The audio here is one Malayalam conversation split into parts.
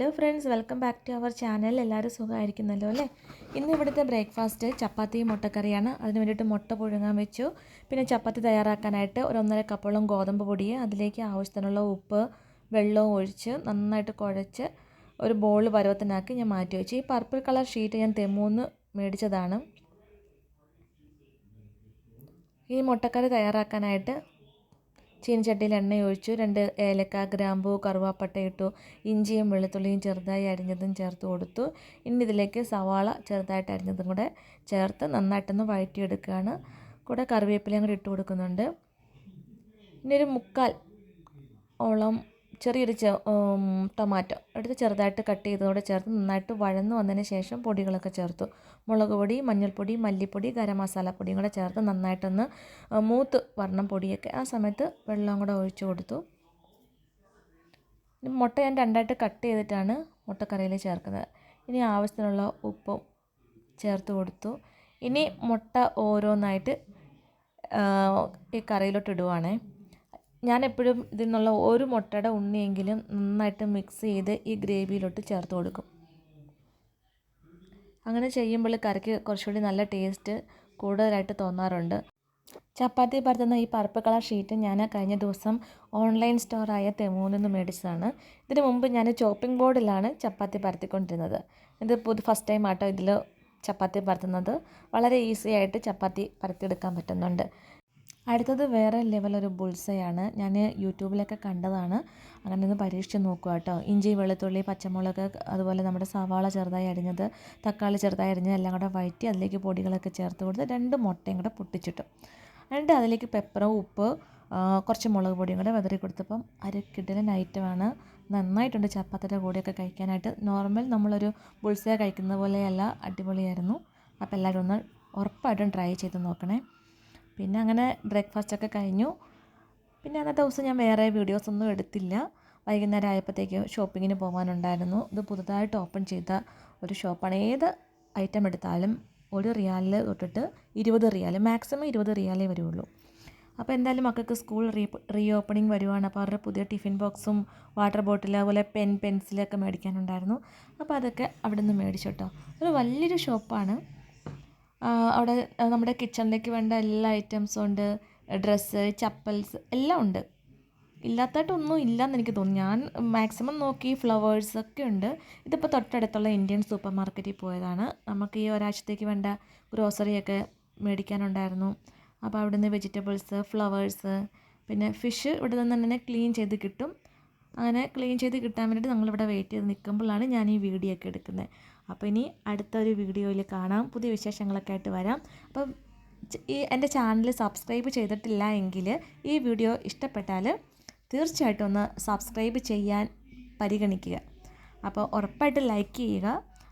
Hello friends, welcome back to our channel. എല്ലാവരും സുഖമായിരിക്കുന്നല്ലോ അല്ലേ? ഇന്ന് ഇവിടുത്തെ ബ്രേക്ക്ഫാസ്റ്റ് ചപ്പാത്തിയും മുട്ടക്കറിയാണ്. അതിന് വേണ്ടിയിട്ട് മുട്ട പുഴുങ്ങാൻ വെച്ചു. പിന്നെ ചപ്പാത്തി തയ്യാറാക്കാനായിട്ട് ഒരു 1.5 കപ്പോളം ഗോതമ്പ് പൊടി, അതിലേക്ക് ആവശ്യത്തിനുള്ള ഉപ്പ്, വെള്ളവും ഒഴിച്ച് നന്നായിട്ട് കുഴച്ച് ഒരു ബോൾ പരുവത്തിനാക്കി ഞാൻ മാറ്റി വെച്ചു. ഈ പർപ്പിൾ കളർ ഷീറ്റ് ഞാൻ തെമ്മൂന്ന് മേടിച്ചതാണ്. ഈ മുട്ടക്കറി തയ്യാറാക്കാനായിട്ട് ചീനച്ചട്ടിയിൽ എണ്ണ ഒഴിച്ചു, 2 ഏലക്ക, ഗ്രാമ്പൂ, കറുവാപ്പട്ട ഇട്ടു, ഇഞ്ചിയും വെളുത്തുള്ളിയും ചെറുതായി അരിഞ്ഞതും ചേർത്ത് കൊടുത്തു. ഇനി ഇതിലേക്ക് സവാള ചെറുതായിട്ട് അരിഞ്ഞതും കൂടെ ചേർത്ത് നന്നായിട്ടൊന്ന് വഴറ്റിയെടുക്കുകയാണ്. കൂടെ കറിവേപ്പിലയും കൂടി ഇട്ട് കൊടുക്കുന്നുണ്ട്. ഇനി ഒരു 1/4 ഓളം ചെറിയൊരു ടൊമാറ്റോ എടുത്ത് ചെറുതായിട്ട് കട്ട് ചെയ്തതോടെ ചേർത്ത് നന്നായിട്ട് വഴന്നു വന്നതിന് ശേഷം പൊടികളൊക്കെ ചേർത്തു. മുളക് പൊടി, മഞ്ഞൾപ്പൊടി, മല്ലിപ്പൊടി, ഗരം മസാലപ്പൊടിയും കൂടെ ചേർത്ത് നന്നായിട്ടൊന്ന് മൂത്ത് വരണം പൊടിയൊക്കെ. ആ സമയത്ത് വെള്ളം കൂടെ ഒഴിച്ചു കൊടുത്തു. മുട്ട ഞാൻ 2ആയിട്ട് കട്ട് ചെയ്തിട്ടാണ് മുട്ടക്കറിയിൽ ചേർക്കുന്നത്. ഇനി ആവശ്യത്തിനുള്ള ഉപ്പും ചേർത്ത് കൊടുത്തു. ഇനി മുട്ട ഓരോന്നായിട്ട് ഈ കറിയിലോട്ട് ഇടുവാണേ. ഞാനെപ്പോഴും ഇതിൽ നിന്നുള്ള ഒരു മുട്ടയുടെ ഉണ്ണിയെങ്കിലും നന്നായിട്ട് മിക്സ് ചെയ്ത് ഈ ഗ്രേവിയിലോട്ട് ചേർത്ത് കൊടുക്കും. അങ്ങനെ ചെയ്യുമ്പോൾ കറിക്ക് കുറച്ചുകൂടി നല്ല ടേസ്റ്റ് കൂടുതലായിട്ട് തോന്നാറുണ്ട്. ചപ്പാത്തി പരത്തുന്ന ഈ പർപ്പിൾ കളർ ഷീറ്റ് ഞാൻ കഴിഞ്ഞ ദിവസം ഓൺലൈൻ സ്റ്റോറായ തെമൂന്നിൽ നിന്ന് മേടിച്ചതാണ്. ഇതിന് മുമ്പ് ഞാൻ ചോപ്പിംഗ് ബോർഡിലാണ് ചപ്പാത്തി പരത്തിക്കൊണ്ടിരുന്നത്. ഇത് ഫസ്റ്റ് ടൈം ആട്ടോ ഇതിൽ ചപ്പാത്തി പരത്തുന്നത്. വളരെ ഈസി ആയിട്ട് ചപ്പാത്തി പരത്തിയെടുക്കാൻ പറ്റുന്നുണ്ട്. അടുത്തത് വേറെ ലെവലൊരു ബുൾസയാണ്. ഞാൻ യൂട്യൂബിലൊക്കെ കണ്ടതാണ്. അങ്ങനെ ഒന്ന് പരീക്ഷിച്ച് നോക്കുക കേട്ടോ. ഇഞ്ചി, വെളുത്തുള്ളി, പച്ചമുളക്, അതുപോലെ നമ്മുടെ സവാള ചെറുതായി അരിഞ്ഞത്, തക്കാളി ചെറുതായി അരിഞ്ഞത് എല്ലാം കൂടെ വഴറ്റി അതിലേക്ക് പൊടികളൊക്കെ ചേർത്ത് കൊടുത്ത് 2 മുട്ടയും കൂടെ പൊട്ടിച്ചിട്ടു. എന്നിട്ട് അതിലേക്ക് പെപ്പറും ഉപ്പ്, കുറച്ച് മുളക് പൊടിയും കൂടെ വിതറി കൊടുത്തപ്പം കിടിലൻ ഐറ്റമാണ്. നന്നായിട്ടുണ്ട് ചപ്പാത്തിയുടെ കൂടെയൊക്കെ കഴിക്കാനായിട്ട്. നോർമൽ നമ്മളൊരു ബുൾസയ കഴിക്കുന്ന പോലെയല്ല, അടിപൊളിയായിരുന്നു. അപ്പോൾ എല്ലാവരും ഒന്ന് ഉറപ്പായിട്ടും ട്രൈ ചെയ്ത് നോക്കണേ. പിന്നെ അങ്ങനെ ബ്രേക്ക്ഫാസ്റ്റൊക്കെ കഴിഞ്ഞു. പിന്നെ അന്നത്തെ ദിവസം ഞാൻ വേറെ വീഡിയോസൊന്നും എടുത്തില്ല. വൈകുന്നേരം ആയപ്പോഴത്തേക്ക് ഷോപ്പിങ്ങിന് പോകാനുണ്ടായിരുന്നു. ഇത് പുതുതായിട്ട് ഓപ്പൺ ചെയ്ത ഒരു ഷോപ്പാണ്. ഏത് ഐറ്റം എടുത്താലും 1 റിയാലിൽ തൊട്ടിട്ട് 20 റിയാൽ, മാക്സിമം 20 റിയാലേ വരുള്ളൂ. അപ്പോൾ എന്തായാലും മക്കൾക്ക് സ്കൂൾ റീ ഓപ്പണിംഗ് വരുവാണ്. അപ്പോൾ അവരുടെ പുതിയ ടിഫിൻ ബോക്സും വാട്ടർ ബോട്ടിൽ, അതുപോലെ പെൻസിലൊക്കെ മേടിക്കാനുണ്ടായിരുന്നു. അപ്പോൾ അതൊക്കെ അവിടെ നിന്ന് മേടിച്ചു കേട്ടോ. ഒരു വലിയൊരു ഷോപ്പാണ്. അവിടെ നമ്മുടെ കിച്ചണിലേക്ക് വേണ്ട എല്ലാ ഐറ്റംസും ഉണ്ട്. ഡ്രസ്സ്, ചപ്പൽസ് എല്ലാം ഉണ്ട്. ഇല്ലാത്തതായിട്ടൊന്നും ഇല്ലയെന്ന് എനിക്ക് തോന്നുന്നു. ഞാൻ മാക്സിമം നോക്കി. ഫ്ലവേഴ്സൊക്കെ ഉണ്ട്. ഇതിപ്പോൾ തൊട്ടടുത്തുള്ള ഇന്ത്യൻ സൂപ്പർ മാർക്കറ്റിൽ പോയതാണ്. നമുക്ക് ഈ ഒരാഴ്ചത്തേക്ക് വേണ്ട ഗ്രോസറിയൊക്കെ മേടിക്കാനുണ്ടായിരുന്നു. അപ്പോൾ അവിടെ നിന്ന് വെജിറ്റബിൾസ്, ഫ്ലവേഴ്സ്, പിന്നെ ഫിഷ് ഇവിടെ നിന്ന് തന്നെ ക്ലീൻ ചെയ്ത് കിട്ടും. അങ്ങനെ ക്ലീൻ ചെയ്ത് കിട്ടാൻ വേണ്ടിയിട്ട് ഞങ്ങളിവിടെ വെയിറ്റ് ചെയ്ത് നിൽക്കുമ്പോഴാണ് ഞാൻ ഈ വീഡിയോ ഒക്കെ എടുക്കുന്നത്. അപ്പോൾ ഇനി അടുത്തൊരു വീഡിയോയിൽ കാണാം. പുതിയ വിശേഷങ്ങളൊക്കെ ആയിട്ട് വരാം. അപ്പം എൻ്റെ ചാനൽ സബ്സ്ക്രൈബ് ചെയ്തിട്ടില്ല എങ്കിൽ ഈ വീഡിയോ ഇഷ്ടപ്പെട്ടാൽ തീർച്ചയായിട്ടും ഒന്ന് സബ്സ്ക്രൈബ് ചെയ്യാൻ പരിഗണിക്കുക. അപ്പോൾ ഉറപ്പായിട്ട് ലൈക്ക് ചെയ്യുക.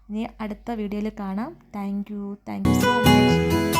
ഇനി അടുത്ത വീഡിയോയിൽ കാണാം. Thank you so much.